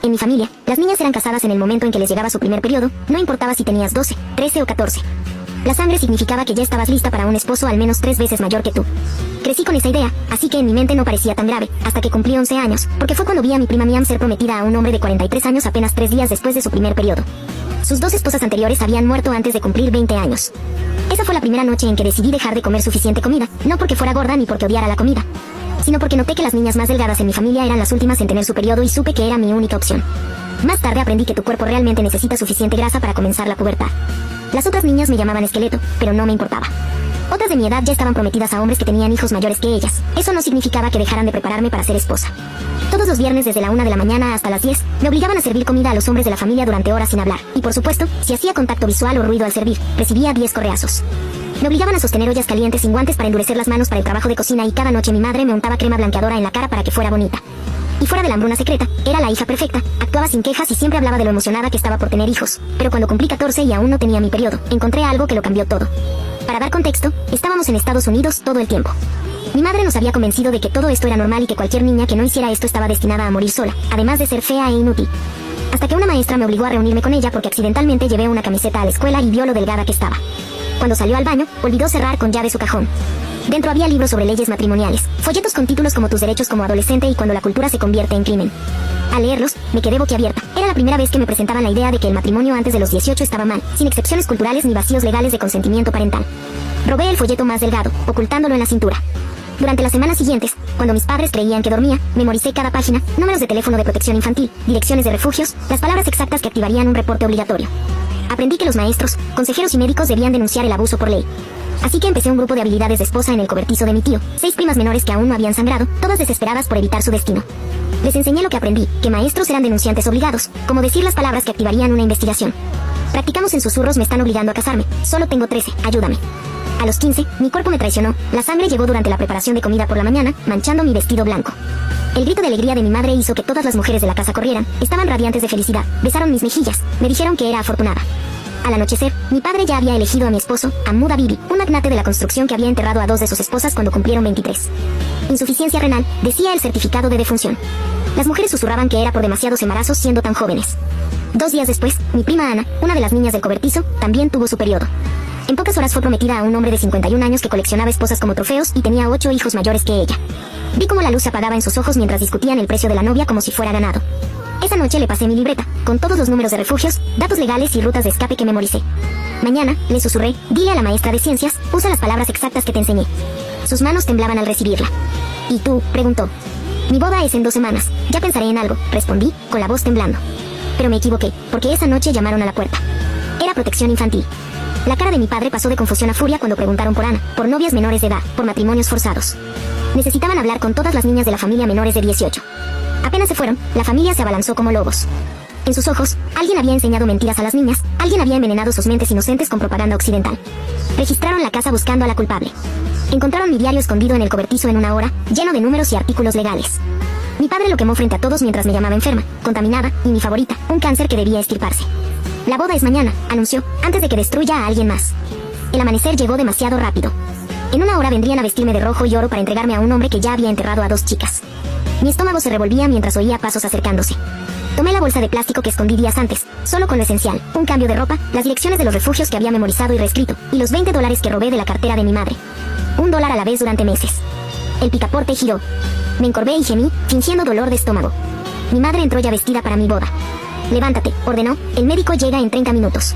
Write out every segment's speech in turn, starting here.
En mi familia, las niñas eran casadas en el momento en que les llegaba su primer periodo, no importaba si tenías 12, 13 o 14. La sangre significaba que ya estabas lista para un esposo al menos 3 veces mayor que tú. Crecí con esa idea, así que en mi mente no parecía tan grave, hasta que cumplí 11 años, porque fue cuando vi a mi prima Miam ser prometida a un hombre de 43 años apenas 3 días después de su primer periodo. Sus 2 esposas anteriores habían muerto antes de cumplir 20 años. Esa fue la primera noche en que decidí dejar de comer suficiente comida, no porque fuera gorda ni porque odiara la comida, sino porque noté que las niñas más delgadas en mi familia eran las últimas en tener su periodo y supe que era mi única opción. Más tarde aprendí que tu cuerpo realmente necesita suficiente grasa para comenzar la pubertad. Las otras niñas me llamaban esqueleto, pero no me importaba. Otras de mi edad ya estaban prometidas a hombres que tenían hijos mayores que ellas. Eso no significaba que dejaran de prepararme para ser esposa. Todos los viernes desde la 1 de la mañana hasta las 10, me obligaban a servir comida a los hombres de la familia durante horas sin hablar. Y por supuesto, si hacía contacto visual o ruido al servir, recibía 10 correazos. Me obligaban a sostener ollas calientes sin guantes para endurecer las manos para el trabajo de cocina y cada noche mi madre me untaba crema blanqueadora en la cara para que fuera bonita. Y fuera de la hambruna secreta, era la hija perfecta, actuaba sin quejas y siempre hablaba de lo emocionada que estaba por tener hijos. Pero cuando cumplí 14 y aún no tenía mi periodo, encontré algo que lo cambió todo. Para dar contexto, estábamos en Estados Unidos todo el tiempo. Mi madre nos había convencido de que todo esto era normal y que cualquier niña que no hiciera esto estaba destinada a morir sola, además de ser fea e inútil. Hasta que una maestra me obligó a reunirme con ella porque accidentalmente llevé una camiseta a la escuela y vio lo delgada que estaba. Cuando salió al baño, olvidó cerrar con llave su cajón. Dentro había libros sobre leyes matrimoniales, folletos con títulos como Tus derechos como adolescente y Cuando la cultura se convierte en crimen. Al leerlos, me quedé boquiabierta. Era la primera vez que me presentaban la idea de que el matrimonio antes de los 18 estaba mal, sin excepciones culturales ni vacíos legales de consentimiento parental. Robé el folleto más delgado, ocultándolo en la cintura. Durante las semanas siguientes, cuando mis padres creían que dormía, memoricé cada página, números de teléfono de protección infantil, direcciones de refugios, las palabras exactas que activarían un reporte obligatorio. Aprendí que los maestros, consejeros y médicos debían denunciar el abuso por ley. Así que empecé un grupo de habilidades de esposa en el cobertizo de mi tío, 6 primas menores que aún no habían sangrado, todas desesperadas por evitar su destino. Les enseñé lo que aprendí, que maestros eran denunciantes obligados, como decir las palabras que activarían una investigación. Practicamos en susurros: me están obligando a casarme, solo tengo 13, ayúdame. A los 15, mi cuerpo me traicionó, la sangre llegó durante la preparación de comida por la mañana, manchando mi vestido blanco. El grito de alegría de mi madre hizo que todas las mujeres de la casa corrieran, estaban radiantes de felicidad, besaron mis mejillas, me dijeron que era afortunada. Al anochecer, mi padre ya había elegido a mi esposo, Amuda Bibi, un magnate de la construcción que había enterrado a 2 de sus esposas cuando cumplieron 23. Insuficiencia renal, decía el certificado de defunción. Las mujeres susurraban que era por demasiados embarazos siendo tan jóvenes. 2 días después, mi prima Ana, una de las niñas del cobertizo, también tuvo su periodo. En pocas horas fue prometida a un hombre de 51 años que coleccionaba esposas como trofeos y tenía 8 hijos mayores que ella. Vi cómo la luz se apagaba en sus ojos mientras discutían el precio de la novia como si fuera ganado. Esa noche le pasé mi libreta, con todos los números de refugios, datos legales y rutas de escape que memoricé. Mañana, le susurré, dile a la maestra de ciencias, usa las palabras exactas que te enseñé. Sus manos temblaban al recibirla. ¿Y tú?, preguntó. Mi boda es en 2 semanas, ya pensaré en algo, respondí, con la voz temblando. Pero me equivoqué, porque esa noche llamaron a la puerta. Era protección infantil. La cara de mi padre pasó de confusión a furia cuando preguntaron por Ana, por novias menores de edad, por matrimonios forzados. Necesitaban hablar con todas las niñas de la familia menores de 18. Apenas se fueron, la familia se abalanzó como lobos. En sus ojos, alguien había enseñado mentiras a las niñas, alguien había envenenado sus mentes inocentes con propaganda occidental. Registraron la casa buscando a la culpable. Encontraron mi diario escondido en el cobertizo en una hora, lleno de números y artículos legales. Mi padre lo quemó frente a todos mientras me llamaba enferma, contaminada, y mi favorita, un cáncer que debía extirparse. La boda es mañana, anunció, antes de que destruya a alguien más. El amanecer llegó demasiado rápido. En 1 hora vendrían a vestirme de rojo y oro para entregarme a un hombre que ya había enterrado a 2 chicas. Mi estómago se revolvía mientras oía pasos acercándose. Tomé la bolsa de plástico que escondí días antes, solo con lo esencial, un cambio de ropa, las direcciones de los refugios que había memorizado y reescrito, y los $20 que robé de la cartera de mi madre. $1 a la vez durante meses. El picaporte giró. Me encorvé y gemí, fingiendo dolor de estómago. Mi madre entró ya vestida para mi boda. Levántate, ordenó, el médico llega en 30 minutos.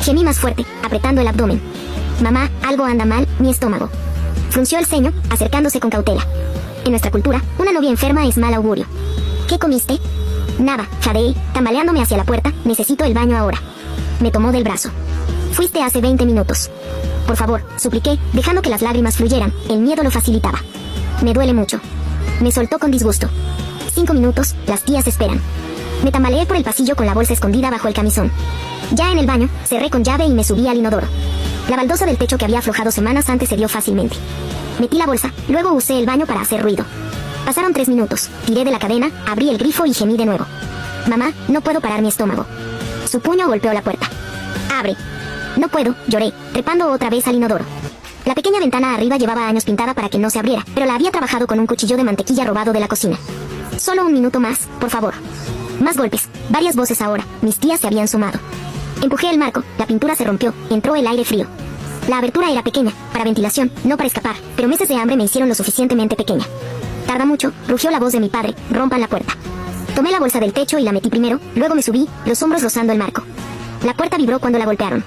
Gemí más fuerte, apretando el abdomen. Mamá, algo anda mal, mi estómago. Frunció el ceño, acercándose con cautela. En nuestra cultura, una novia enferma es mal augurio. ¿Qué comiste? Nada, jadeé, tambaleándome hacia la puerta, necesito el baño ahora. Me tomó del brazo. Fuiste hace 20 minutos. Por favor, supliqué, dejando que las lágrimas fluyeran, el miedo lo facilitaba. Me duele mucho. Me soltó con disgusto. 5 minutos, las tías esperan. Me tambaleé por el pasillo con la bolsa escondida bajo el camisón. Ya en el baño, cerré con llave y me subí al inodoro. La baldosa del techo que había aflojado semanas antes cedió fácilmente. Metí la bolsa, luego usé el baño para hacer ruido. Pasaron 3 minutos, tiré de la cadena, abrí el grifo y gemí de nuevo. Mamá, no puedo parar mi estómago. Su puño golpeó la puerta. Abre. No puedo, lloré, trepando otra vez al inodoro. La pequeña ventana arriba llevaba años pintada para que no se abriera, pero la había trabajado con un cuchillo de mantequilla robado de la cocina. Solo 1 minuto más, por favor. Más golpes, varias voces ahora, mis tías se habían sumado. Empujé el marco, la pintura se rompió, entró el aire frío. La abertura era pequeña, para ventilación, no para escapar, pero meses de hambre me hicieron lo suficientemente pequeña. Tarda mucho, rugió la voz de mi padre, rompan la puerta. Tomé la bolsa del techo y la metí primero, luego me subí, los hombros rozando el marco. La puerta vibró cuando la golpearon.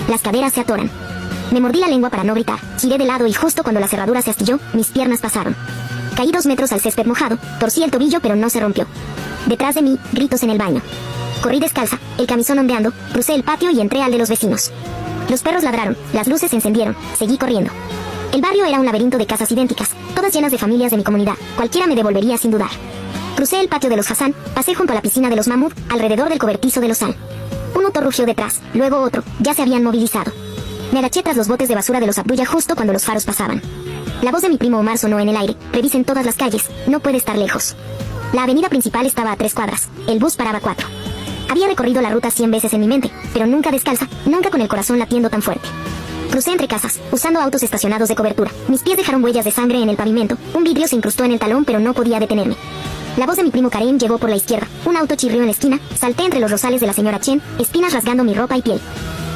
Las caderas se atoran. Me mordí la lengua para no gritar, giré de lado y justo cuando la cerradura se astilló, mis piernas pasaron. Caí 2 metros al césped mojado, torcí el tobillo pero no se rompió. Detrás de mí, gritos en el baño. Corrí descalza, el camisón ondeando, crucé el patio y entré al de los vecinos. Los perros ladraron, las luces se encendieron, seguí corriendo. El barrio era un laberinto de casas idénticas, todas llenas de familias de mi comunidad, cualquiera me devolvería sin dudar. Crucé el patio de los Hassan, pasé junto a la piscina de los Mahmoud, alrededor del cobertizo de los Al. Un motor rugió detrás, luego otro, ya se habían movilizado. Me agaché tras los botes de basura de los Abdullah justo cuando los faros pasaban. La voz de mi primo Omar sonó en el aire, revisen todas las calles, no puede estar lejos. La avenida principal estaba a 3 cuadras, el bus paraba 4. Había recorrido la ruta 100 veces en mi mente, pero nunca descalza, nunca con el corazón latiendo tan fuerte. Crucé entre casas, usando autos estacionados de cobertura. Mis pies dejaron huellas de sangre en el pavimento, un vidrio se incrustó en el talón pero no podía detenerme. La voz de mi primo Karim llegó por la izquierda, un auto chirrió en la esquina, salté entre los rosales de la señora Chen, espinas rasgando mi ropa y piel.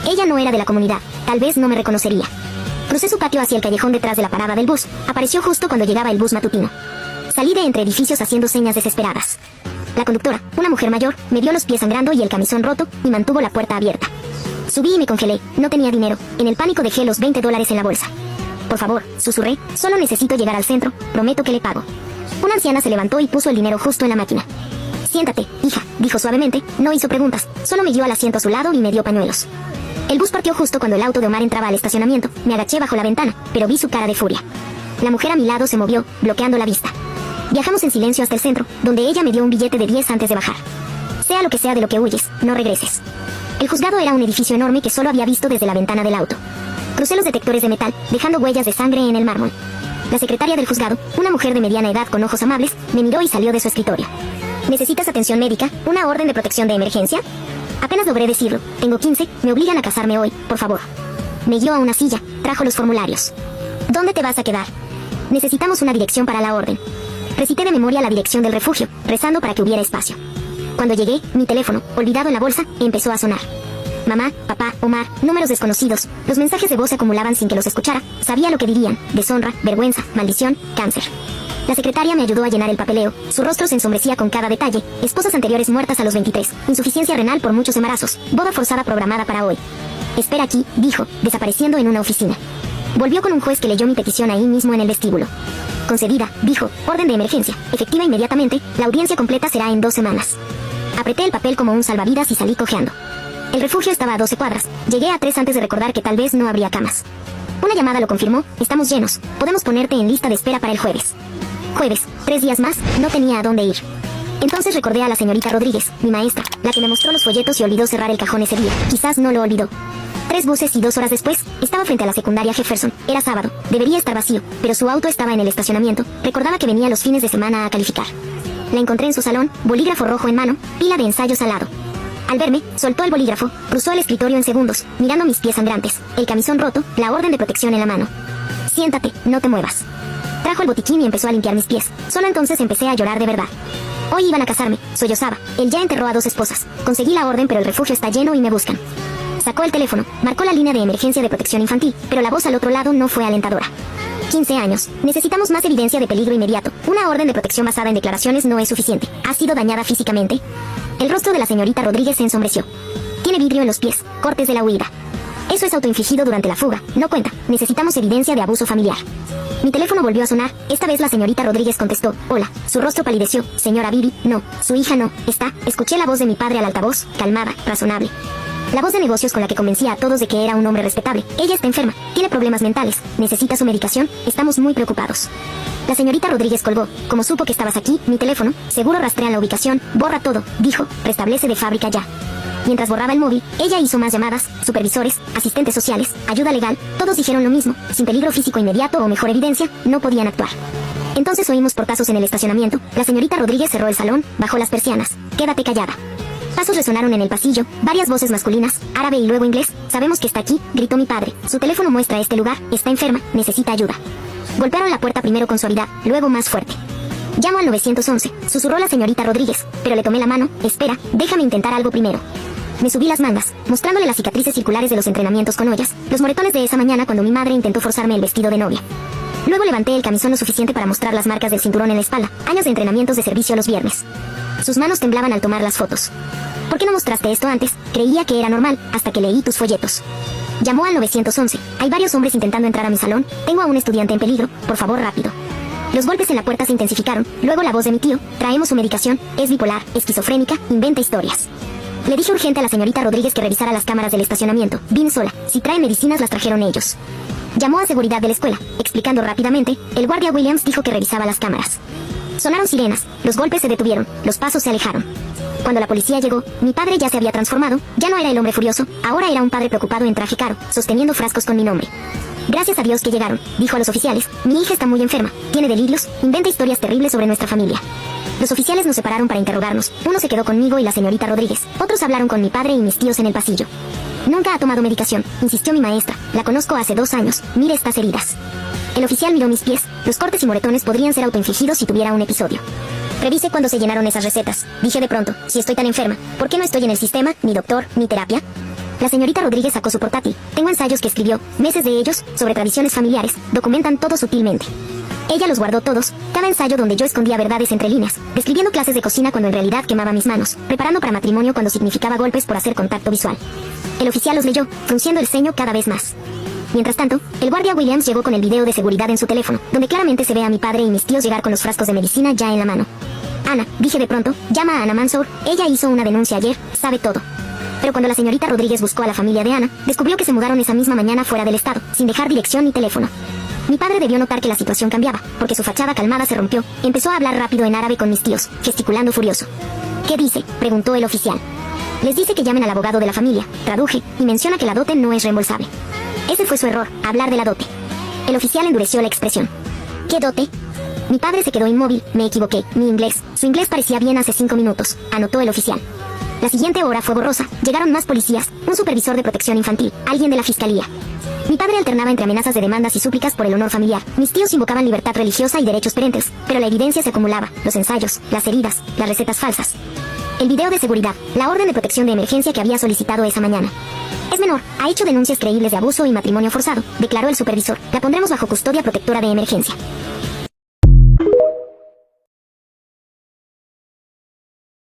Ella no era de la comunidad, tal vez no me reconocería. Crucé su patio hacia el callejón detrás de la parada del bus, apareció justo cuando llegaba el bus matutino. Salí de entre edificios haciendo señas desesperadas. La conductora, una mujer mayor, me vio los pies sangrando y el camisón roto, y mantuvo la puerta abierta. Subí y me congelé, no tenía dinero, en el pánico dejé los $20 en la bolsa. Por favor, susurré, solo necesito llegar al centro, prometo que le pago. Una anciana se levantó y puso el dinero justo en la máquina. Siéntate, hija, dijo suavemente, no hizo preguntas, solo me guió al asiento a su lado y me dio pañuelos. El bus partió justo cuando el auto de Omar entraba al estacionamiento, me agaché bajo la ventana, pero vi su cara de furia. La mujer a mi lado se movió, bloqueando la vista. Viajamos en silencio hasta el centro, donde ella me dio un billete de 10 antes de bajar. Sea lo que sea de lo que huyes, no regreses. El juzgado era un edificio enorme que solo había visto desde la ventana del auto. Crucé los detectores de metal, dejando huellas de sangre en el mármol. La secretaria del juzgado, una mujer de mediana edad con ojos amables, me miró y salió de su escritorio. ¿Necesitas atención médica? ¿Una orden de protección de emergencia? Apenas logré decirlo, tengo 15, me obligan a casarme hoy, por favor. Me guió a una silla, trajo los formularios. ¿Dónde te vas a quedar? Necesitamos una dirección para la orden. Recité de memoria la dirección del refugio, rezando para que hubiera espacio. Cuando llegué, mi teléfono, olvidado en la bolsa, empezó a sonar. Mamá, papá, Omar, números desconocidos. Los mensajes de voz se acumulaban sin que los escuchara. Sabía lo que dirían: deshonra, vergüenza, maldición, cáncer. La secretaria me ayudó a llenar el papeleo. Su rostro se ensombrecía con cada detalle. Esposas anteriores muertas a los 23. Insuficiencia renal por muchos embarazos. Boda forzada programada para hoy. Espera aquí, dijo, desapareciendo en una oficina. Volvió con un juez que leyó mi petición ahí mismo en el vestíbulo. Concedida, dijo, orden de emergencia, efectiva inmediatamente, la audiencia completa será en 2 semanas. Apreté el papel como un salvavidas y salí cojeando. El refugio estaba a 12 cuadras, llegué a 3 antes de recordar que tal vez no habría camas. Una llamada lo confirmó, estamos llenos, podemos ponerte en lista de espera para el jueves. Jueves, 3 días más, no tenía a dónde ir. Entonces recordé a la señorita Rodríguez, mi maestra, la que me mostró los folletos y olvidó cerrar el cajón ese día, quizás no lo olvidó. 3 buses y 2 horas después, estaba frente a la secundaria Jefferson, era sábado, debería estar vacío, pero su auto estaba en el estacionamiento, recordaba que venía los fines de semana a calificar. La encontré en su salón, bolígrafo rojo en mano, pila de ensayos al lado. Al verme, soltó el bolígrafo, cruzó el escritorio en segundos, mirando mis pies sangrantes, el camisón roto, la orden de protección en la mano. Siéntate, no te muevas. Trajo el botiquín y empezó a limpiar mis pies, solo entonces empecé a llorar de verdad. Hoy iban a casarme, sollozaba, él ya enterró a 2 esposas, conseguí la orden pero el refugio está lleno y me buscan. Sacó el teléfono, marcó la línea de emergencia de protección infantil, pero la voz al otro lado no fue alentadora. 15 años. Necesitamos más evidencia de peligro inmediato. Una orden de protección basada en declaraciones no es suficiente. ¿Ha sido dañada físicamente? El rostro de la señorita Rodríguez se ensombreció. Tiene vidrio en los pies, cortes de la huida. Eso es autoinfligido durante la fuga, no cuenta. Necesitamos evidencia de abuso familiar. Mi teléfono volvió a sonar, esta vez la señorita Rodríguez contestó, hola, su rostro palideció, señora Bibi, no, su hija no, está, escuché la voz de mi padre al altavoz, calmada, razonable. La voz de negocios con la que convencía a todos de que era un hombre respetable. Ella está enferma, tiene problemas mentales, necesita su medicación, estamos muy preocupados. La señorita Rodríguez colgó, como supo que estabas aquí, mi teléfono, seguro rastrean la ubicación, borra todo, dijo, restablece de fábrica ya. Mientras borraba el móvil, ella hizo más llamadas, supervisores, asistentes sociales, ayuda legal, todos dijeron lo mismo, sin peligro físico inmediato o mejor evidencia, no podían actuar. Entonces oímos portazos en el estacionamiento, la señorita Rodríguez cerró el salón, bajó las persianas, quédate callada. Pasos resonaron en el pasillo, varias voces masculinas, árabe y luego inglés, sabemos que está aquí, gritó mi padre, su teléfono muestra este lugar, está enferma, necesita ayuda. Golpearon la puerta primero con suavidad, luego más fuerte. Llamo al 911, susurró la señorita Rodríguez, pero le tomé la mano. Espera, déjame intentar algo primero. Me subí las mangas, mostrándole las cicatrices circulares de los entrenamientos con ollas, los moretones de esa mañana cuando mi madre intentó forzarme el vestido de novia. Luego levanté el camisón lo suficiente para mostrar las marcas del cinturón en la espalda, años de entrenamientos de servicio los viernes. Sus manos temblaban al tomar las fotos. ¿Por qué no mostraste esto antes? Creía que era normal, hasta que leí tus folletos. Llamó al 911. Hay varios hombres intentando entrar a mi salón. Tengo a un estudiante en peligro. Por favor, rápido. Los golpes en la puerta se intensificaron. Luego la voz de mi tío. Traemos su medicación. Es bipolar, esquizofrénica, inventa historias. Le dije urgente a la señorita Rodríguez que revisara las cámaras del estacionamiento. Vine sola. Si traen medicinas las trajeron ellos. Llamó a seguridad de la escuela, explicando rápidamente. El guardia Williams dijo que revisaba las cámaras. Sonaron sirenas. Los golpes se detuvieron. Los pasos se alejaron. Cuando la policía llegó, mi padre ya se había transformado. Ya no era el hombre furioso. Ahora era un padre preocupado en traje caro, sosteniendo frascos con mi nombre. Gracias a Dios que llegaron, dijo a los oficiales. Mi hija está muy enferma. Tiene delirios. Inventa historias terribles sobre nuestra familia. Los oficiales nos separaron para interrogarnos. Uno se quedó conmigo y la señorita Rodríguez. Otros hablaron con mi padre y mis tíos en el pasillo. Nunca ha tomado medicación, insistió mi maestra. La conozco hace 2 años. Mire estas heridas. El oficial miró mis pies. Los cortes y moretones podrían ser autoinfligidos si tuviera un episodio. Revise cuándo se llenaron esas recetas. Dije de pronto, si estoy tan enferma, ¿por qué no estoy en el sistema, ni doctor, ni terapia? La señorita Rodríguez sacó su portátil. Tengo ensayos que escribió, meses de ellos, sobre tradiciones familiares. Documentan todo sutilmente. Ella los guardó todos, cada ensayo donde yo escondía verdades entre líneas, describiendo clases de cocina cuando en realidad quemaba mis manos, preparando para matrimonio cuando significaba golpes por hacer contacto visual. El oficial los leyó, frunciendo el ceño cada vez más. Mientras tanto, el guardia Williams llegó con el video de seguridad en su teléfono, donde claramente se ve a mi padre y mis tíos llegar con los frascos de medicina ya en la mano. Ana, dije de pronto, llama a Ana Mansour. Ella hizo una denuncia ayer, sabe todo. Pero cuando la señorita Rodríguez buscó a la familia de Ana, descubrió que se mudaron esa misma mañana fuera del estado, sin dejar dirección ni teléfono. Mi padre debió notar que la situación cambiaba, porque su fachada calmada se rompió. Empezó a hablar rápido en árabe con mis tíos, gesticulando furioso. ¿Qué dice?, preguntó el oficial. Les dice que llamen al abogado de la familia, traduje, y menciona que la dote no es reembolsable. Ese fue su error, hablar de la dote. El oficial endureció la expresión. ¿Qué dote? Mi padre se quedó inmóvil. Me equivoqué, mi inglés. Su inglés parecía bien hace 5 minutos, anotó el oficial. La siguiente hora fue borrosa. Llegaron más policías, un supervisor de protección infantil, alguien de la fiscalía. Mi padre alternaba entre amenazas de demandas y súplicas por el honor familiar. Mis tíos invocaban libertad religiosa y derechos perentes, pero la evidencia se acumulaba, los ensayos, las heridas, las recetas falsas. El video de seguridad, la orden de protección de emergencia que había solicitado esa mañana. Es menor, ha hecho denuncias creíbles de abuso y matrimonio forzado, declaró el supervisor. La pondremos bajo custodia protectora de emergencia.